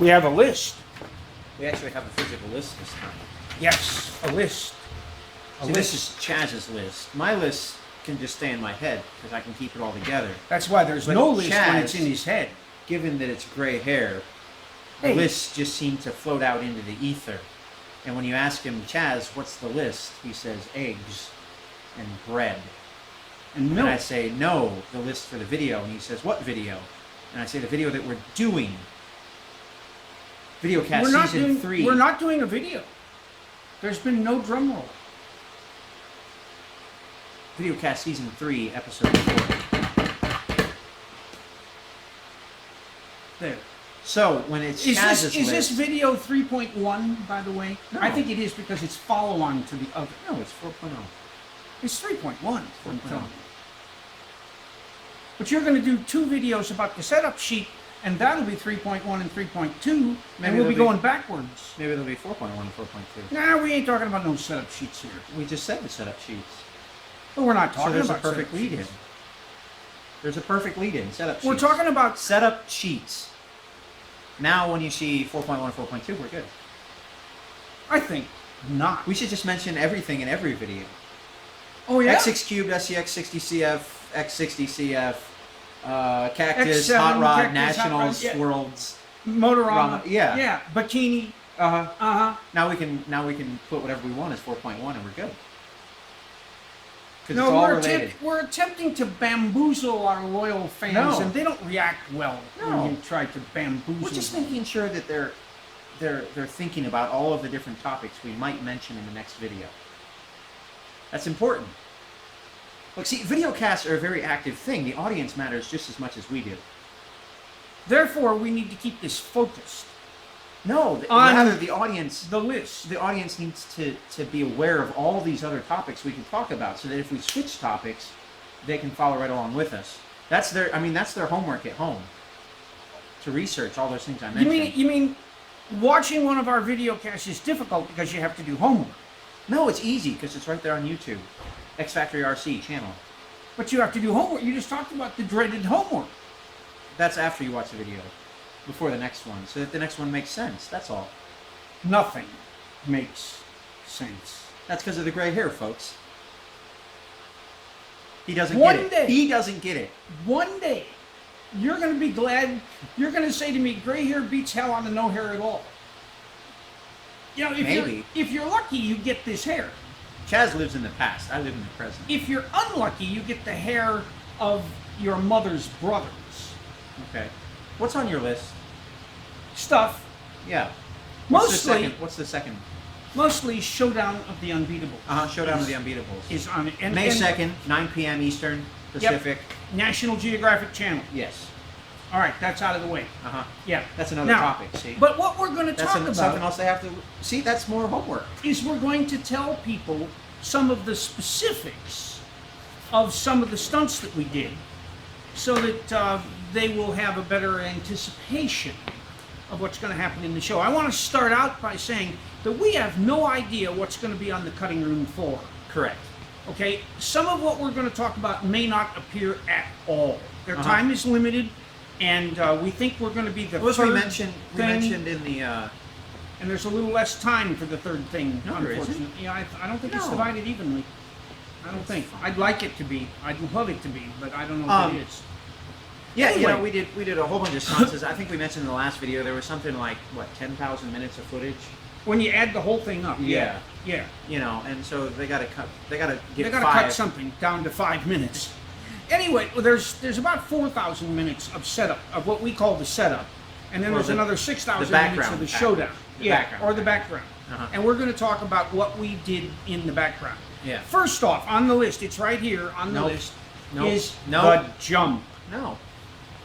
We have a list. We actually have a physical list this time. Yes, a list. See, this is Chazz's list. My list can just stay in my head because I can keep it all together. That's why there's But no list when Chazz, it's in his head. Given that it's gray hair, Hey. lists just seem to float out into the ether. And when you ask him, Chazz, what's the list? He says eggs and bread. And And I milk. say, no, the list for the video. And he says, what video? And I say, the video that we're doing. VideoCast Season 3. We're not doing a video. There's been no drum roll. VideoCast Season 3, Episode 4. There. So, when it's Is Chazz's this, is list... this video 3.1, by the way? No. I think it is because it's follow-on to the other. No, it's 4.0. It's 3.1. I'm 4.0. telling you. But you're going to do 2 videos about the setup sheet, and that'll be 3.1 and 3.2, and we'll be there'll be- going backwards. Maybe there'll be 4.1 and 4.2. Nah, we ain't talking about no setup sheets here. We just said the setup sheets. But we're not So talking there's a about perfect setup lead-in. sheets. There's a perfect lead-in, setup sheets. We're talking about... setup sheets. Now, when you see 4.1 and 4.2, we're good. I think not. We should just mention everything in every video. Oh, yeah? X6 cubed, SCX 60CF, X60CF, Cactus, X7, Hot Rod, Cactus, Hot Rod, Nationals, yeah. Worlds. Motorama. Rama, yeah. Yeah. Bikini. Uh-huh. Uh-huh. Now we can put whatever we want as 4.1 and we're good. Because No, it's all related. we're attempting to bamboozle our loyal fans, No. and they don't react well No. when you try to bamboozle We're just them. making sure that they're thinking about all of the different topics we might mention in the next video. That's important. Look, see, videocasts are a very active thing. The audience matters just as much as we do. Therefore, we need to keep this focused. No, On rather the audience The list. the audience needs to be aware of all these other topics we can talk about, so that if we switch topics, they can follow right along with us. That's their homework at home. To research all those things I mentioned. You mean watching one of our video casts is difficult because you have to do homework, No, it's easy because it's right there on YouTube. X Factory RC channel. but you have to do homework. You just talked about the dreaded homework. That's after you watch the video, before the next one, so that the next one makes sense. That's all. Nothing makes sense. That's because of the gray hair, folks. He doesn't One get it. day. He doesn't get it. One day, you're going to be glad. You're going to say to me, "Gray hair beats hell on the no hair at all." You know, Maybe. if you're lucky, you get this hair. Chazz lives in the past. I live in the present. If you're unlucky, you get the hair of your mother's brothers. Okay. What's on your list? Stuff. Yeah. Mostly, What's the second? mostly Showdown of the Unbeatables. Showdown of the Unbeatables. Is on it. And, May and 2nd, 9 p.m. Eastern, Pacific. National Geographic Channel. Yes. All right, that's out of the way. Uh-huh. Yeah. That's another Now, topic, see? But what we're going to That's talk something about else they have to... See, that's more homework. is we're going to tell people some of the specifics of some of the stunts that we did so that they will have a better anticipation of what's going to happen in the show. I want to start out by saying that we have no idea what's going to be on the cutting room floor. Correct. Okay? Some of what we're going to talk about may not appear at all. Their Uh-huh. time is limited, and we think we're going to be the What was third we mentioned in the... and there's a little less time for the third thing, No, there isn't. unfortunately. Yeah, I don't think it's No. divided evenly. I don't think. I'd like it to be. I'd love it to be, but I don't know if it is. Yeah, you know, Anyway. we did a whole bunch of stunts. I think we mentioned in the last video there was something like, what, 10,000 minutes of footage? When you add the whole thing up. Yeah. Yeah. You know, and so they got to cut. They got to get They got to 5. cut something down to 5 minutes. Anyway, well, there's about 4,000 minutes of setup, of what we call the setup, and then Or there's the- another 6,000 minutes background, of the background. showdown. The Yeah, background. or the background. Uh-huh. And we're going to talk about what we did in the background. Yeah. First off, on the list, it's right here on the Nope. list, Nope. is Nope. the jump No.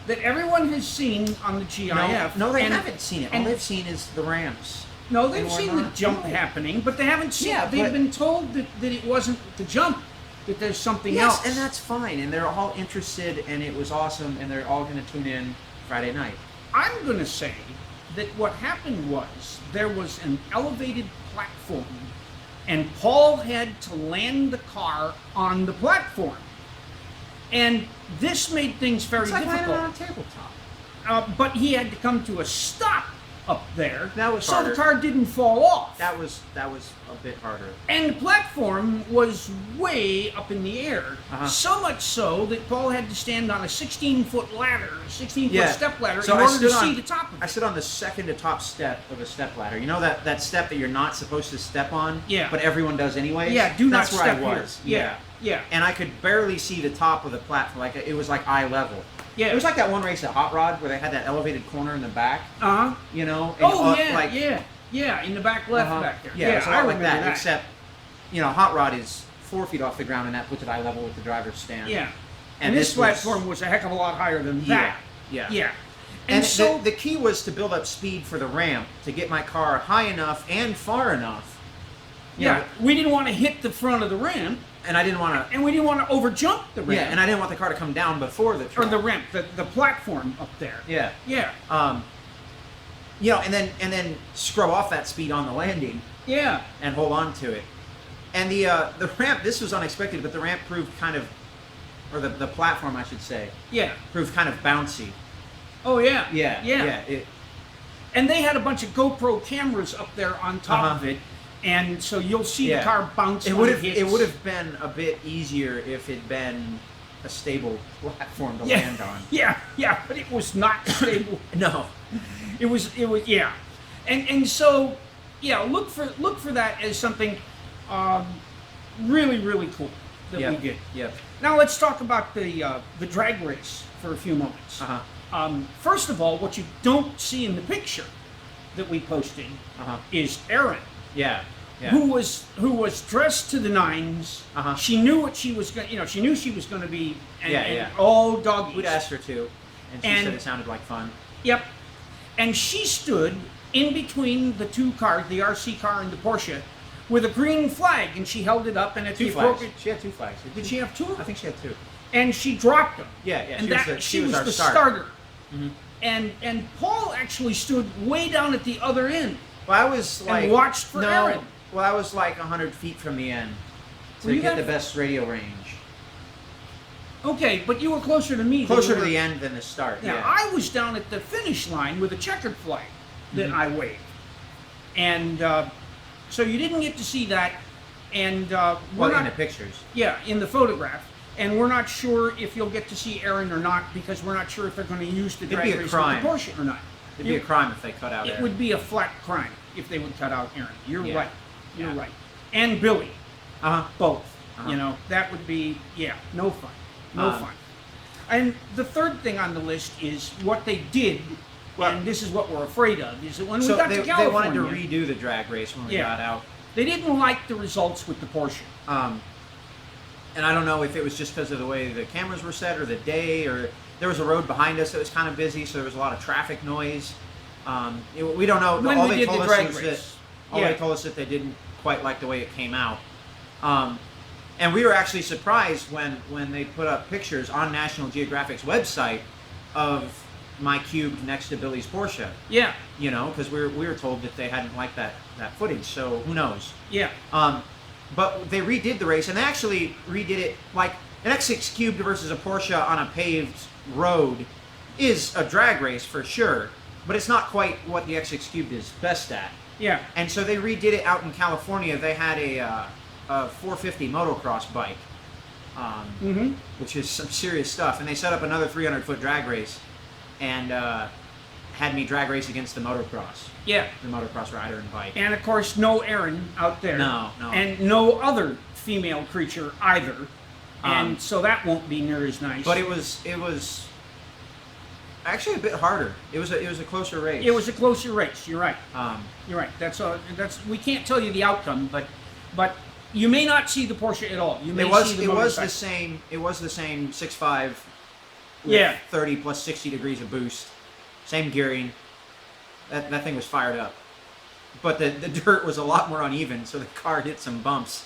that everyone has seen on the GIF. No, they and- haven't seen it. All and- they've seen is the ramps. No, they've And we're seen the not- jump no. happening, but they haven't seen. Yeah, They've but- been told that it wasn't the jump, that there's something Yes, else. and that's fine. And they're all interested, and it was awesome, and they're all going to tune in Friday night. I'm going to say that what happened was there was an elevated platform, and Paul had to land the car on the platform, and this made things very It's like landing difficult. on a tabletop. But he had to come to a stop up there. That was so harder. the car didn't fall off. That was a bit harder. And the platform was way up in the air. So much so that Paul had to stand on a 16-foot ladder, a 16-foot step ladder, in order to see the top of it. I stood on the second to top step of a step ladder. You know that step that you're not supposed to step on? Yeah. But everyone does anyways? Yeah, do not That's step where I was. here. Yeah. And I could barely see the top of the platform. Like, it was like eye level. Yeah. It was like that one race at Hot Rod where they had that elevated corner in the back. You know? And Yeah, in the back left back there. Yeah, it's a lot like remember that, except, you know, Hot Rod is 4 feet off the ground, and that puts it eye level with the driver's stand. Yeah. And this platform was a heck of a lot higher than that. Yeah. And so the key was to build up speed for the ramp to get my car high enough and far enough. You know, we didn't want to hit the front of the ramp. And I didn't want to... And we didn't want to overjump the ramp. Yeah, and I didn't want the car to come down before the truck. Or the ramp, the platform up there. Yeah. Yeah. You know, and then scrub off that speed on the landing. Yeah. And hold on to it. And the ramp, this was unexpected, but the ramp proved kind of... Or the platform, I should say. Yeah. Proved kind of bouncy. Oh, yeah. Yeah. And they had a bunch of GoPro cameras up there on top of it. And so you'll see the car bounce. It would have been a bit easier if it'd been a stable platform to land on. Yeah, but it was not stable. No, it was and so look for that as something really, really cool that we did. Yep. Now let's talk about the drag race for a few moments. First of all, what you don't see in the picture that we posted is Erin. Yeah. Who was dressed to the nines. She knew what she was going. You know, she knew she was going to be. Oh, doggies. We'd asked her to, and she said it sounded like fun. Yep. And she stood in between the two cars, the RC car and the Porsche, with a green flag, and she held it up, and at the appropriate. She had 2 flags. Did she have 2? I think she had 2. And she dropped them. Yeah. And she was the our starter. And Paul actually stood way down at the other end. Well, I was like... And watched for Erin. Well, I was like 100 feet from the end to get the best radio range. Okay, but you were closer to me. Closer to the end than the start, Now, I was down at the finish line with a checkered flag that I waved. And so you didn't get to see that. And well, in the pictures. Yeah, in the photograph. And we're not sure if you'll get to see Erin or not, because we're not sure if they're going to use the drag race with the Porsche or not. It'd be a crime if they cut out Erin. It would be a flat crime if they would cut out Erin. You're right. You're right. And Billy. Both. You know, that would be, no fun. No fun. And the third thing on the list is what they did, and this is what we're afraid of, is that when we got to California... they wanted to redo the drag race when we got out. They didn't like the results with the Porsche. And I don't know if it was just because of the way the cameras were set or the day, or there was a road behind us that was kind of busy, so there was a lot of traffic noise. We don't know. When all we they did told the us drag was race. they told us that they didn't quite like the way it came out. And we were actually surprised when they put up pictures on National Geographic's website of my cube next to Billy's Porsche. Yeah. You know, because we were told that they hadn't liked that footage, so who knows? Yeah. But they redid the race, and they actually redid it like an X6 Cubed versus a Porsche on a paved road is a drag race for sure, but it's not quite what the X6 Cubed is best at. Yeah. And so they redid it out in California. They had a 450 motocross bike, which is some serious stuff, and they set up another 300-foot drag race, and had me drag race against the motocross. Yeah. The motocross rider and bike. And of course, no Erin out there. No. And no other female creature either. And so that won't be near as nice. But it was actually a bit harder. It was a closer race. It was a closer race. You're right. You're right. We can't tell you the outcome, but you may not see the Porsche at all. You may see the It was the motorcycle. same 6.5 with 30 plus 60 degrees of boost. Same gearing. That thing was fired up. But the dirt was a lot more uneven, so the car hit some bumps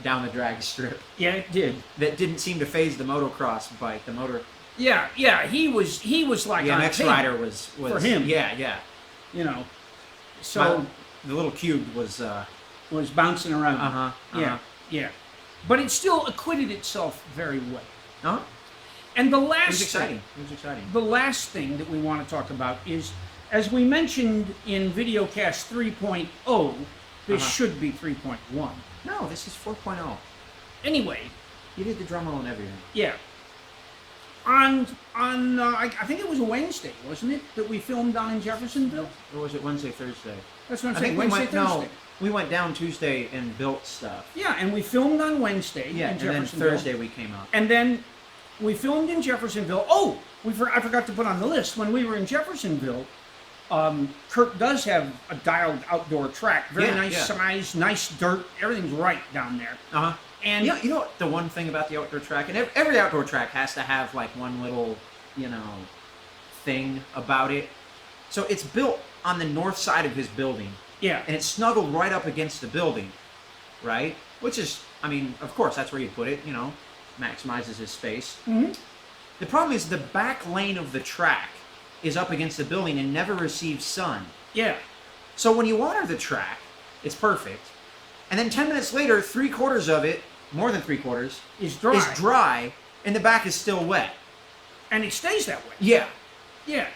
down the drag strip. Yeah, it did. That didn't seem to phase the motocross bike. The motor. Yeah. He was like the on MX rider was for him. Yeah. You know, so the little cube was bouncing around. Yeah. But it still acquitted itself very well. And the last It was exciting. The last thing that we want to talk about is As we mentioned in VideoCast 3.0, this Uh-huh. should be 3.1. No, this is 4.0. Anyway, You did the drum roll and everything. yeah. I think it was a Wednesday, wasn't it, that we filmed down in Jeffersonville? Or was it Wednesday, Thursday? That's what I'm I saying. think we Wednesday, went, Thursday. no, we went down Tuesday and built stuff. Yeah, and we filmed on Wednesday Yeah, in and then Jeffersonville. Thursday we came up. And then we filmed in Jeffersonville. Oh, I forgot to put on the list. When we were in Jeffersonville, Kurt does have a dialed outdoor track. Very Yeah, nice yeah. size, nice dirt. Everything's right down there. Uh-huh. And You know what the one thing about the outdoor track, and every outdoor track has to have like one little, thing about it. So it's built on the north side of his building, yeah, and it's snuggled right up against the building, right? Which is, I mean, of course, that's where you put it, maximizes his space. Mhm. The problem is the back lane of the track is up against the building and never receives sun. yeah, So when you water the track, it's perfect. And then 10 minutes later, 3/4 of it, more than 3/4, it's dry. is dry, and the back is still wet. And it stays that way. Yeah. Yeah,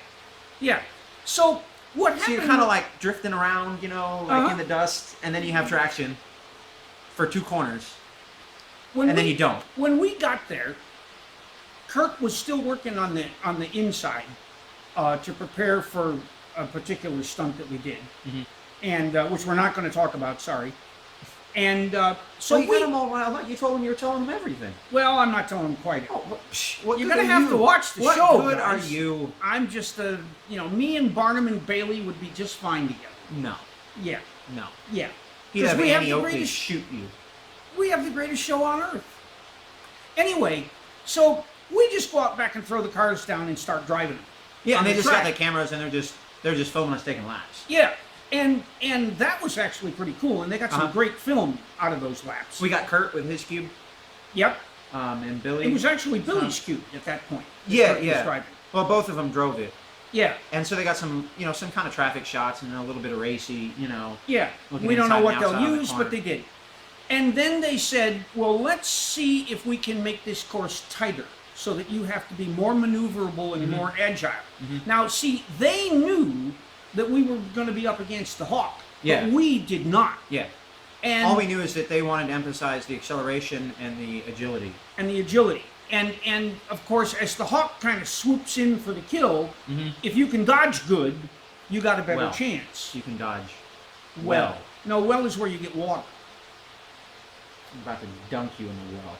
yeah. So what happened? So you're kind of like drifting around, like Uh-huh. in the dust, and then you have traction for 2 corners, when and then you don't. When we got there, Kurt was still working on the inside to prepare for a particular stunt that we did, and which we're not going to talk about. Sorry. And so So you got him all riled up. You told him you were telling him everything. well, I'm not telling him quite. Oh, what You're good gonna are have you? to watch the what show. What good guys. are you? I'm just me and Barnum and Bailey would be just fine together. No, Yeah, no. yeah. He'd 'Cause have we have Annie the Oakley greatest- shoot you. We have the greatest show on earth. Anyway, so we just go out back and throw the cars down and start driving them. Yeah, on and they the just got track. the cameras, and they're just filming us taking laps. Yeah, and that was actually pretty cool, and they got some Uh-huh. great film out of those laps. We got Kurt with his cube, Yep, and Billy. it was actually Billy's cube at that point. that Yeah, Kurt was yeah. driving. Well, both of them drove it, Yeah, and so they got some, some kind of traffic shots and a little bit of racy, yeah. Looking We don't know inside what and they'll outside of the use, corner. but they did. And then they said, well, let's see if we can make this course tighter so that you have to be more maneuverable and more agile. Now, see, they knew that we were going to be up against the Hawk, Yeah. but we did not. Yeah. And All we knew is that they wanted to emphasize the acceleration and the agility. and the agility. And of course, as the Hawk kind of swoops in for the kill, if you can dodge good, you got a better Well. chance. You can dodge. Well, no, well is where you get water. I'm about to dunk you in the well.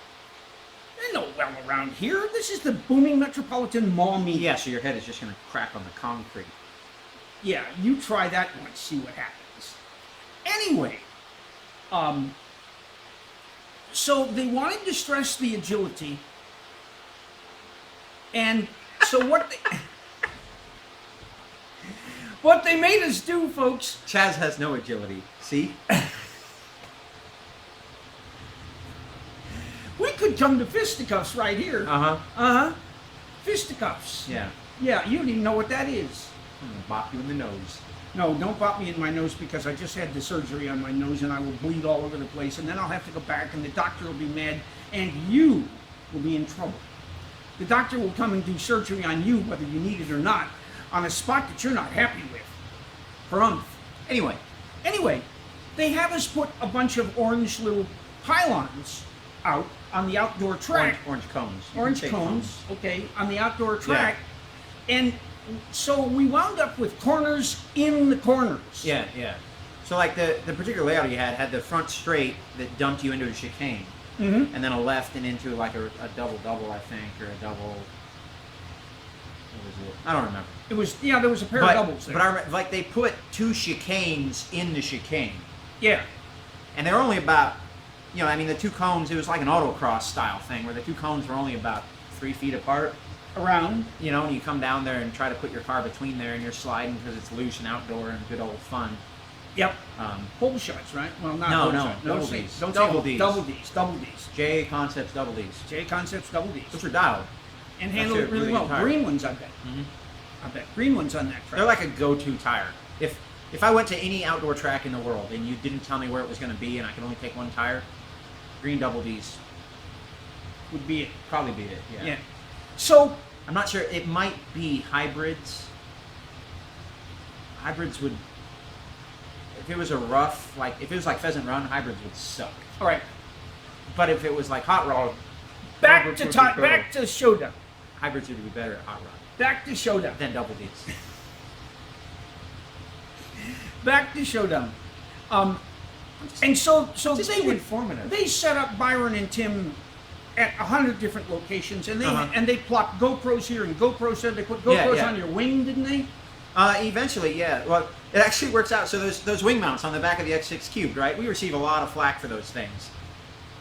There's no well around here. This is the booming metropolitan mall media. Yeah, so your head is just going to crack on the concrete. Yeah, you try that once, see what happens. Anyway, so they wanted to stress the agility, and so what they made us do, folks. Chazz has no agility. See? We could come to fisticuffs right here. Uh-huh. Fisticuffs. Yeah. Yeah, you don't even know what that is. I'm going to bop you in the nose. No, don't pop me in my nose because I just had the surgery on my nose and I will bleed all over the place and then I'll have to go back and the doctor will be mad and you will be in trouble. The doctor will come and do surgery on you whether you need it or not on a spot that you're not happy with. Harumph. Anyway, they have us put a bunch of orange little pylons out on the outdoor track. Orange cones. You Orange can say cones, okay, on the outdoor track. And so we wound up with corners in the corners. Yeah, yeah. So like the particular layout you had the front straight that dumped you into a chicane. Mm-hmm. And then a left and into like a double-double, I think, or a double... What was it? I don't remember. It was, yeah, there was a pair of doubles there. But I remember, like they put 2 chicanes in the chicane. Yeah. And they were only about, the 2 cones, it was like an autocross style thing where the 2 cones were only about 3 feet apart. Around. And you come down there and try to put your car between there and you're sliding because it's loose and outdoor and good old fun. Yep. Pole shots, right? Well, not No, pole no, shots. double say- Ds. Don't Double say Ds. Double Ds. Double Ds. J Concepts Double Ds. J Concepts Double Ds. Which are dialed. And handle it really well. tire. Green ones, I bet. I bet. Green ones on that track. They're like a go-to tire. If I went to any outdoor track in the world and you didn't tell me where it was going to be and I could only take one tire, green Double Ds would be it. probably be it. Yeah. Yeah. So, I'm not sure. It might be hybrids. hybrids would. If it was a rough, if it was like Pheasant Run, hybrids would suck. All right. But if it was like Hot Rod, Back hybrids to would be better. back to Showdown. Hybrids would be better at Hot Rod Back to Showdown. than Double D's. Back to Showdown. And so Just they would informative. they set up Byron and Tim at 100 different locations, and they Uh-huh. plopped GoPros here and GoPros there. They put GoPros yeah. on your wing, didn't they? Eventually, yeah. Well, it actually works out. So those wing mounts on the back of the X6 Cube, right? We receive a lot of flack for those things,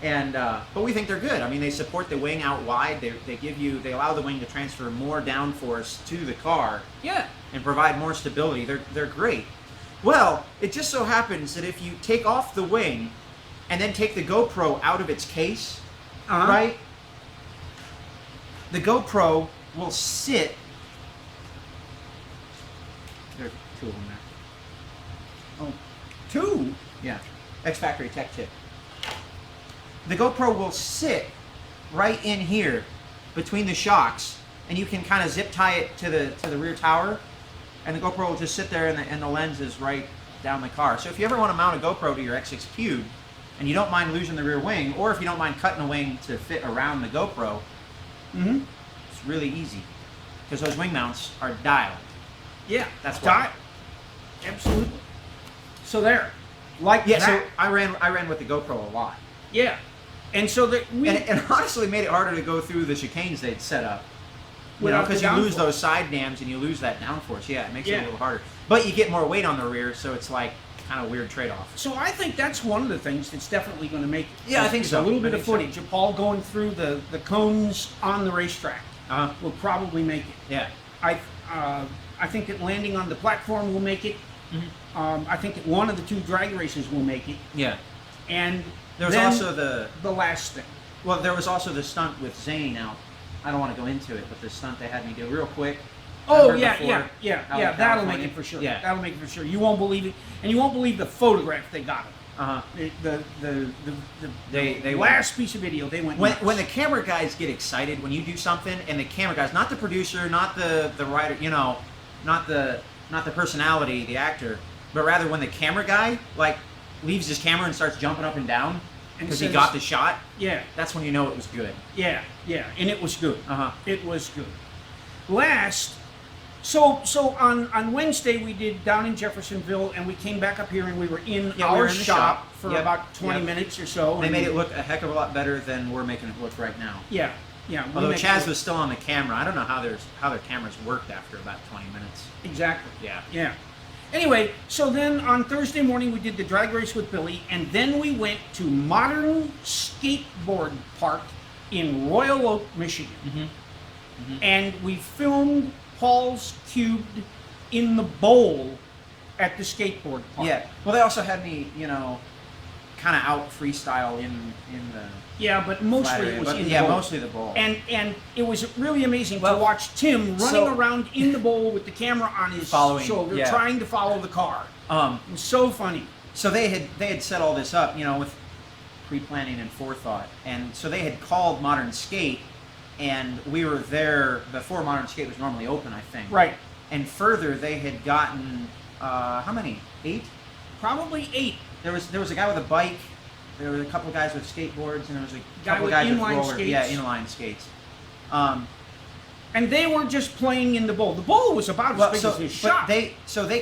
and but we think they're good. I mean, they support the wing out wide. They allow the wing to transfer more downforce to the car Yeah. and provide more stability. They're great. Well, it just so happens that if you take off the wing and then take the GoPro out of its case, Uh-huh. right? The GoPro will sit. There are two of them there. Oh, two. Yeah. X-Factory Tech Tip. The GoPro will sit right in here between the shocks, and you can kind of zip tie it to the rear tower, and the GoPro will just sit there, and the lens is right down the car. So if you ever want to mount a GoPro to your X6 Cube, and you don't mind losing the rear wing, or if you don't mind cutting a wing to fit around the GoPro, it's really easy, because those wing mounts are dialed. Yeah. That's why. Absolutely. So there. Like Yeah, that. so I ran with the GoPro a lot. Yeah. And so that we And it honestly made it harder to go through the chicanes they'd set up. Without Because the you lose downforce. those side dams and you lose that downforce. Yeah, it makes it Yeah. a little harder. But you get more weight on the rear, so it's like kind of weird trade-off. So I think that's one of the things that's definitely going to make it. Yeah, I think is so. A little I bit of think so. footage of Paul going through the cones on the racetrack Uh-huh. will probably make it. Yeah. I think that landing on the platform will make it. I think that one of the two drag races will make it. Yeah. And There was then also the last thing. Well, there was also the stunt with Zane out. I don't want to go into it, but the stunt they had me do real quick. Oh Remember yeah, before yeah. out in That'll make California? it for sure. Yeah. That'll make it for sure. You won't believe it, and you won't believe the photograph they got of it. Uh-huh. The They last piece of video they went. nuts. When the camera guys get excited when you do something, and the camera guys, not the producer, not the writer, not the personality, the actor, but rather when the camera guy leaves his camera and starts jumping up and down because he says- got the shot, Yeah, that's when you know it was good. yeah, and it was good. Uh-huh. It was good. So on Wednesday we did down in Jeffersonville, and we came back up here and we were in Yeah, we our were in the shop. for Yep, about 20 yep. minutes or so. They and made we- it look a heck of a lot better than we're making it look right now. Yeah. we Although make it Chaz look- was still on the camera, I don't know how their cameras worked after about 20 minutes. Exactly. Yeah. Yeah. Anyway, so then on Thursday morning we did the drag race with Billy, and then we went to Modern Skateboard Park in Royal Oak, Michigan. And we filmed Paul's Cubed in the bowl at the skateboard park. Yeah. Well, they also had me, kind of out freestyle in the. Yeah, but mostly flat it area, was but in yeah, the bowl. mostly the bowl. And it was really amazing Well, to watch Tim running so- around in the bowl with the camera on his Following, shoulder, yeah. trying to follow the car. It was so funny. So they had set all this up, with pre-planning and forethought, and so they had called Modern Skate, and we were there before Modern Skate was normally open, I think. Right. And further, they had gotten how many? 8? Probably 8. There was a guy with a bike. There were a couple guys with skateboards, and there was a Guy couple with guys with inline roller. skates. Yeah, inline skates. And they were just playing in the bowl. The bowl was about as big as his shop. They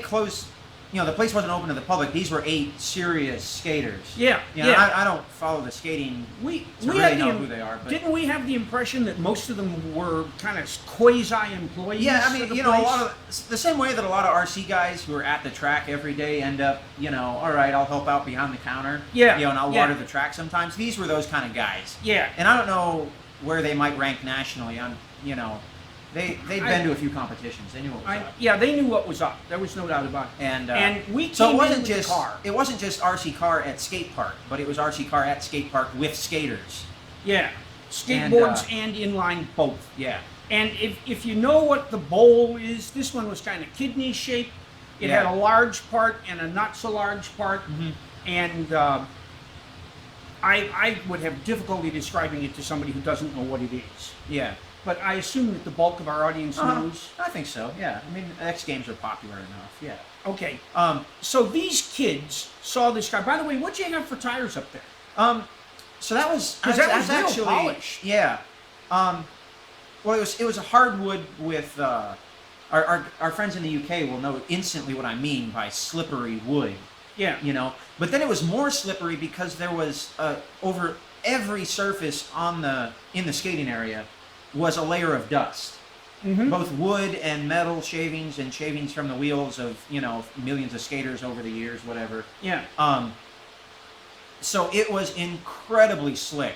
closed. The place wasn't open to the public. These were 8 serious skaters. Yeah, Yeah. yeah. I don't follow the skating. we to we really had know the, who they are, but- didn't we have the impression that most of them were kind of quasi-employees? Yeah, I for mean, the a place? lot of the same way that a lot of RC guys who are at the track every day end up, all right, I'll help out behind the counter. Yeah, and I'll yeah. water the track sometimes. These were those kind of guys. Yeah. And I don't know where they might rank nationally on, they'd been to a few competitions. They knew what was up. Yeah, they knew what was up. There was no doubt about it. And we so came it wasn't in with just the car. it wasn't just RC car at skate park, but it was RC car at skate park with skaters. Yeah, skateboards and inline both. Yeah. And if you know what the bowl is, this one was kind of kidney shaped. It Yeah. had a large part and a not so large part, and I would have difficulty describing it to somebody who doesn't know what it is. Yeah. but I assume that the bulk of our audience knows. I think so. Yeah. I mean, X Games are popular enough. Yeah. Okay. So these kids saw this guy. By the way, what'd you have for tires up there? So that was That's real actually polished. Yeah. Well, it was a hardwood with our friends in the UK will know instantly what I mean by slippery wood. Yeah. You know, but then it was more slippery because there was over every surface in the skating area was a layer of dust. Mm-hmm. Both wood and metal shavings and shavings from the wheels of, you know, millions of skaters over the years, whatever. Yeah. So it was incredibly slick.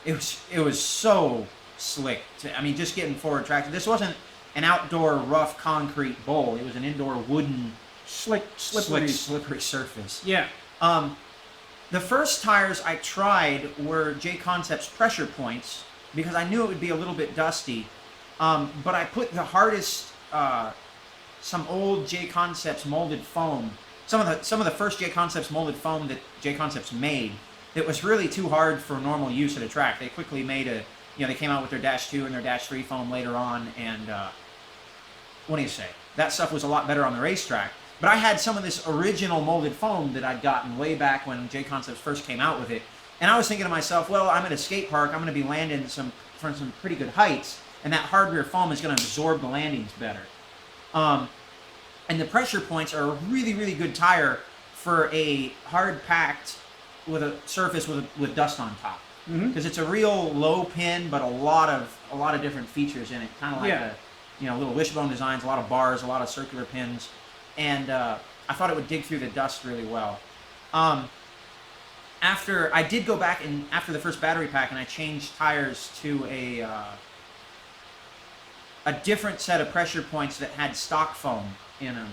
It was so slick. I mean, just getting forward traction. This wasn't an outdoor rough concrete bowl. It was an indoor wooden slippery surface. Yeah. The first tires I tried were J Concepts pressure points because I knew it would be a little bit dusty. But I put the hardest, some old J Concepts molded foam. Some of the first J Concepts molded foam that J Concepts made. It was really too hard for normal use at a track. They quickly made they came out with their Dash 2 and their Dash 3 foam later on, and what do you say? That stuff was a lot better on the racetrack. But I had some of this original molded foam that I'd gotten way back when J Concepts first came out with it, and I was thinking to myself, well, I'm at a skate park. I'm going to be landing from some pretty good heights, and that hard rear foam is going to absorb the landings better. And the pressure points are a really, really good tire for a hard packed with a surface with dust on top. Because it's a real low pin, but a lot of different features in it. Kind of like little wishbone designs, a lot of bars, a lot of circular pins, and I thought it would dig through the dust really well. After I did go back and after the first battery pack, and I changed tires to a different set of pressure points that had stock foam in them,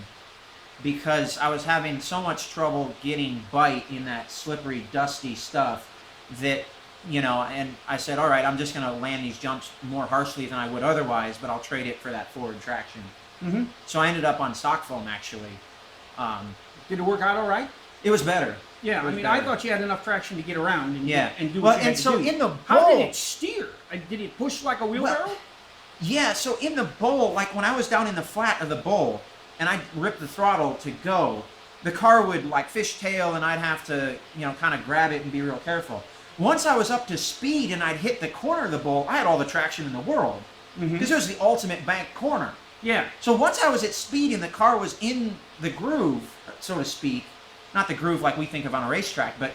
because I was having so much trouble getting bite in that slippery, dusty stuff that, and I said, all right, I'm just going to land these jumps more harshly than I would otherwise, but I'll trade it for that forward traction. So I ended up on stock foam, actually. Did it work out all right? It was better. Yeah, I mean, I thought you had enough traction to get around and do well, what you had and so to do. in the bowl, how did it steer? Did it push like a wheelbarrow? Well, yeah, so in the bowl, like when I was down in the flat of the bowl and I ripped the throttle to go, the car would like fishtail and I'd have to, kind of grab it and be real careful. Once I was up to speed and I'd hit the corner of the bowl, I had all the traction in the world. Because it was the ultimate bank corner. Yeah. So once I was at speed and the car was in the groove, so to speak, not the groove like we think of on a racetrack, but,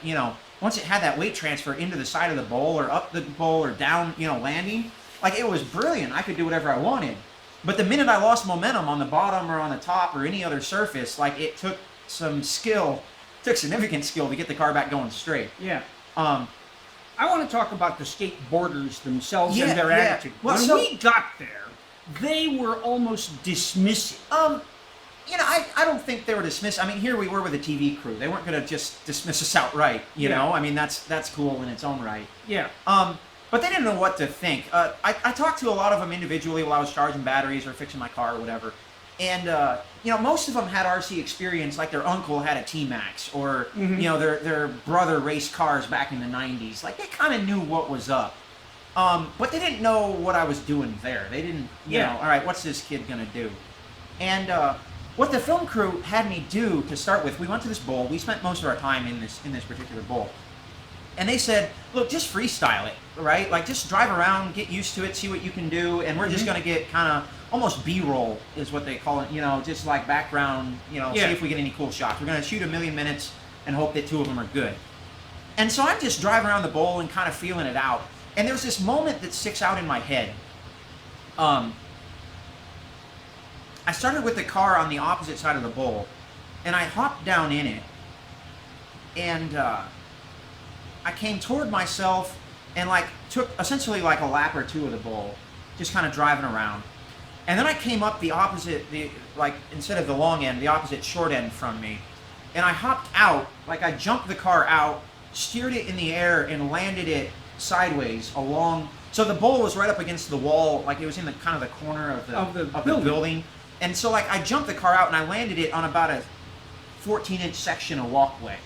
once it had that weight transfer into the side of the bowl or up the bowl or down, landing, like it was brilliant. I could do whatever I wanted. But the minute I lost momentum on the bottom or on the top or any other surface, like it took some skill, significant skill to get the car back going straight. Yeah. I want to talk about the skateboarders themselves and their yeah. attitude. Well, when we got there, they were almost dismissive. I don't think they were dismissed. I mean, here we were with a TV crew. They weren't going to just dismiss us outright, you know? I mean, that's cool in its own right. Yeah. But they didn't know what to think. I talked to a lot of them individually while I was charging batteries or fixing my car or whatever. And, most of them had RC experience, like their uncle had a T-Max or, their brother raced cars back in the 90s. Like, they kind of knew what was up. But they didn't know what I was doing there. They didn't, all right, what's this kid going to do? And what the film crew had me do to start with, we went to this bowl. We spent most of our time in this particular bowl. And they said, look, just freestyle it, right? Like, just drive around, get used to it, see what you can do, and we're just going to get kind of almost B-roll is what they call it, just like background, see if we get any cool shots. We're going to shoot 1,000,000 minutes and hope that 2 of them are good. And so I'm just driving around the bowl and kind of feeling it out. And there's this moment that sticks out in my head. I started with the car on the opposite side of the bowl, and I hopped down in it, and I came toward myself and took essentially like a lap or 2 of the bowl, just kind of driving around. And then I came up the opposite, instead of the long end, the opposite short end from me, and I hopped out, I jumped the car out, steered it in the air, and landed it sideways along. So the bowl was right up against the wall, like it was in the kind of the corner of the building. And so I jumped the car out and I landed it on about a 14-inch section of walkway.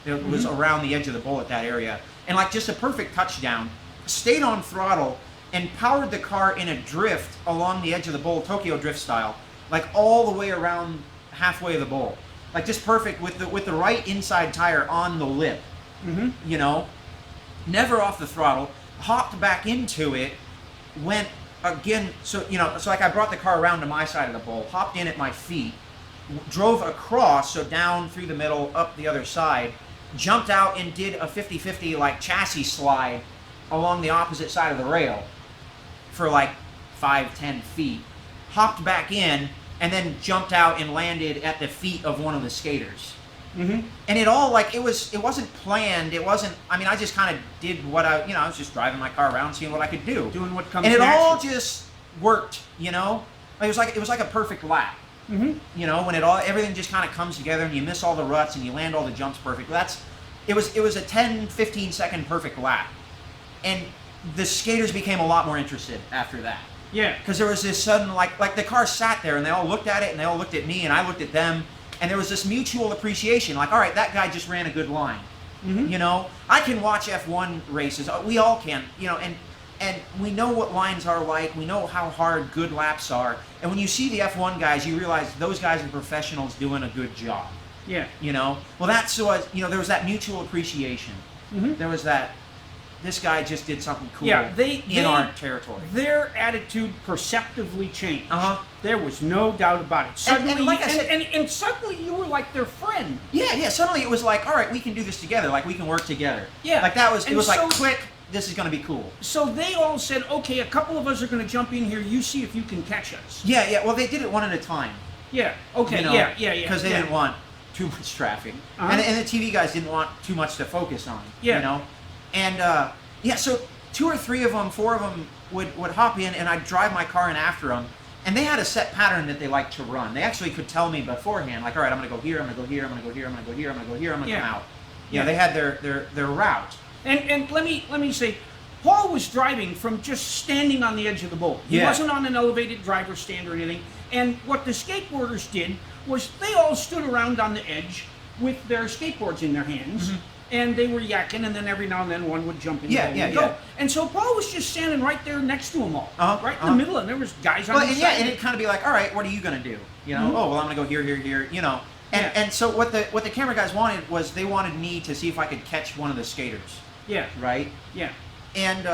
It was around the edge of the bowl at that area. And just a perfect touchdown. Stayed on throttle and powered the car in a drift along the edge of the bowl, Tokyo drift style, like all the way around halfway of the bowl. Like just perfect with the right inside tire on the lip. You know, never off the throttle, hopped back into it, went again, so like I brought the car around to my side of the bowl, hopped in at my feet, drove across, so down through the middle, up the other side, jumped out and did a 50-50 like chassis slide along the opposite side of the rail for like 5-10 feet, hopped back in, and then jumped out and landed at the feet of one of the skaters. And it all, like, it wasn't planned. It wasn't, I mean, I just kind of did what I was just driving my car around, seeing what I could do. Doing what comes And it naturally. all just worked, you know? It was like a perfect lap. You know, when everything just kind of comes together and you miss all the ruts and you land all the jumps perfect. It was a 10-15 second perfect lap. And the skaters became a lot more interested after that. Yeah. Because there was this sudden, like the car sat there and they all looked at it and they all looked at me and I looked at them. And there was this mutual appreciation, like, all right, that guy just ran a good line. You know, I can watch F1 races. We all can, you know, and we know what lines are like. We know how hard good laps are. And when you see the F1 guys, you realize those guys are professionals doing a good job. Yeah. You know, well, that's what, you know, there was that mutual appreciation. There was that, this guy just did something cool in our territory. Their attitude perceptively changed. There was no doubt about it. Suddenly, and like I said, and suddenly you were like their friend. Yeah. Suddenly it was like, all right, we can do this together. Like we can work together. Yeah. Like that was. It was so, like, click. This is going to be cool. So they all said, okay, a couple of us are going to jump in here. You see if you can catch us. Yeah. Well, they did it one at a time. Yeah. Okay. You know, Yeah. Because they didn't want too much traffic, and the TV guys didn't want too much to focus on. Yeah. You know, and so 2 or 3 of them, 4 of them would hop in, and I'd drive my car in after them. And they had a set pattern that they liked to run. They actually could tell me beforehand, like, all right, I'm going to go here, I'm going to go here, I'm going to go here, I'm going to go here, I'm going to go here, I'm going to come out. You know, they had their route. And let me say, Paul was driving from just standing on the edge of the bowl. He Yeah. wasn't on an elevated driver's stand or anything. And what the skateboarders did was they all stood around on the edge with their skateboards in their hands. And they were yakking, and then every now and then one would jump in the bowl and go. And so Paul was just standing right there next to them all, right in the middle, and there was guys on the side. And it'd kind of be like, all right, what are you going to do? You know, oh, well, I'm going to go here, here, here, you know. And so what the camera guys wanted was they wanted me to see if I could catch one of the skaters. Yeah. Right? Yeah. And,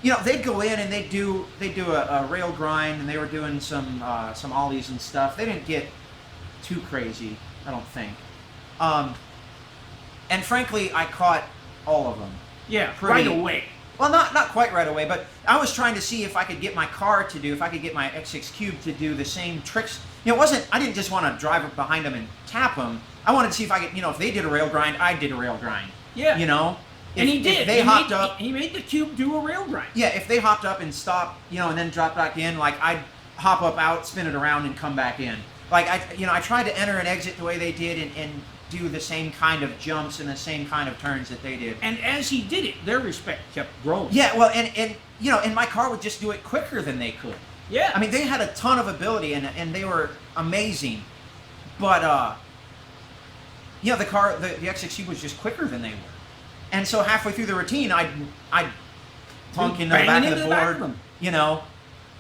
you know, they'd go in and they'd do a rail grind, and they were doing some ollies and stuff. They didn't get too crazy, I don't think. And frankly, I caught all of them. Yeah, right away. Well, not quite right away, but I was trying to see if I could get my car to do, if I could get my X6 Cube to do the same tricks. You know, I didn't just want to drive up behind them and tap them. I wanted to see if I could, you know, if they did a rail grind, I did a rail grind. Yeah. You know? And he did. They hopped up. He made the Cube do a rail grind. Yeah, if they hopped up and stopped, you know, and then dropped back in, like I'd hop up out, spin it around, and come back in. Like, I tried to enter and exit the way they did and do the same kind of jumps and the same kind of turns that they did. And as he did it, their respect kept growing. Yeah, well, and you know, and my car would just do it quicker than they could. Yeah. I mean, they had a ton of ability and they were amazing. But, you know, the X6 Cube was just quicker than they were. And so halfway through the routine, I'd plunk into the back of the board, you know,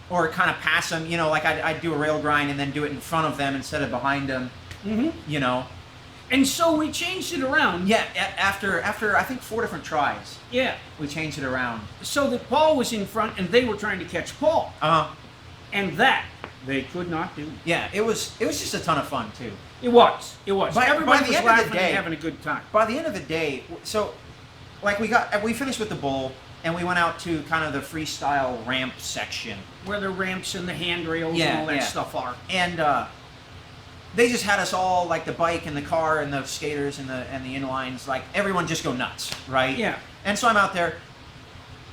or kind of pass them, you know, like I'd do a rail grind and then do it in front of them instead of behind them, you know. And so we changed it around. Yeah, after I think 4 different tries. Yeah. We changed it around. So that Paul was in front and they were trying to catch Paul. And that they could not do. Yeah, it was just a ton of fun too. It was. Everybody by the was end laughing of the day, and having a good time. By the end of the day, so like we finished with the bowl and we went out to kind of the freestyle ramp section where the ramps and the handrails and all that stuff are. And they just had us all, like the bike and the car and the skaters and the inlines, like everyone just go nuts, right? Yeah. And so I'm out there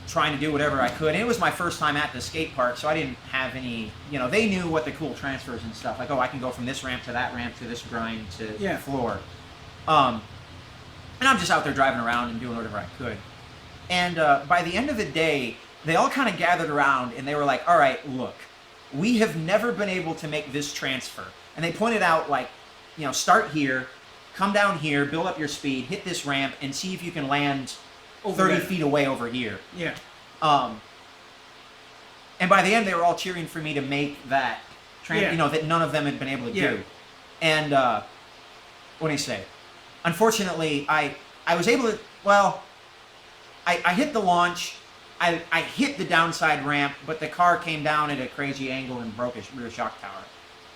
trying to do whatever I could. And it was my first time at the skate park, so I didn't have any, you know, they knew what the cool transfers and stuff, like, oh, I can go from this ramp to that ramp to this grind to the floor. And I'm just out there driving around and doing whatever I could. And by the end of the day, they all kind of gathered around and they were like, all right, look, we have never been able to make this transfer. And they pointed out, like, you know, start here, come down here, build up your speed, hit this ramp, and see if you can land 30 feet away over here. Yeah. And by the end, they were all cheering for me to make that, Yeah. you know, that none of them had been able to Yeah. do. And what do you say? Unfortunately, I was able to. Well, I hit the launch. I hit the downside ramp, but the car came down at a crazy angle and broke a rear shock tower,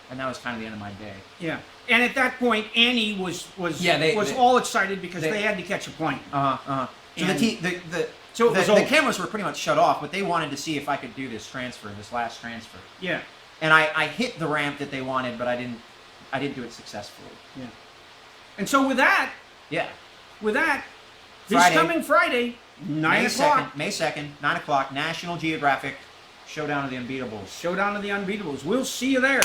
and that was kind of the end of my day. Yeah. And at that point, Annie was Yeah, they all excited because they they had to catch a plane. So And so it was the over. cameras were pretty much shut off, but they wanted to see if I could do this last transfer. Yeah. And I hit the ramp that they wanted, but I didn't do it successfully. Yeah. And so with that, Yeah. this Friday. coming Friday, 9 o'clock. May 2nd, 9 o'clock, National Geographic, Showdown of the Unbeatables. Showdown of the Unbeatables. We'll see you there.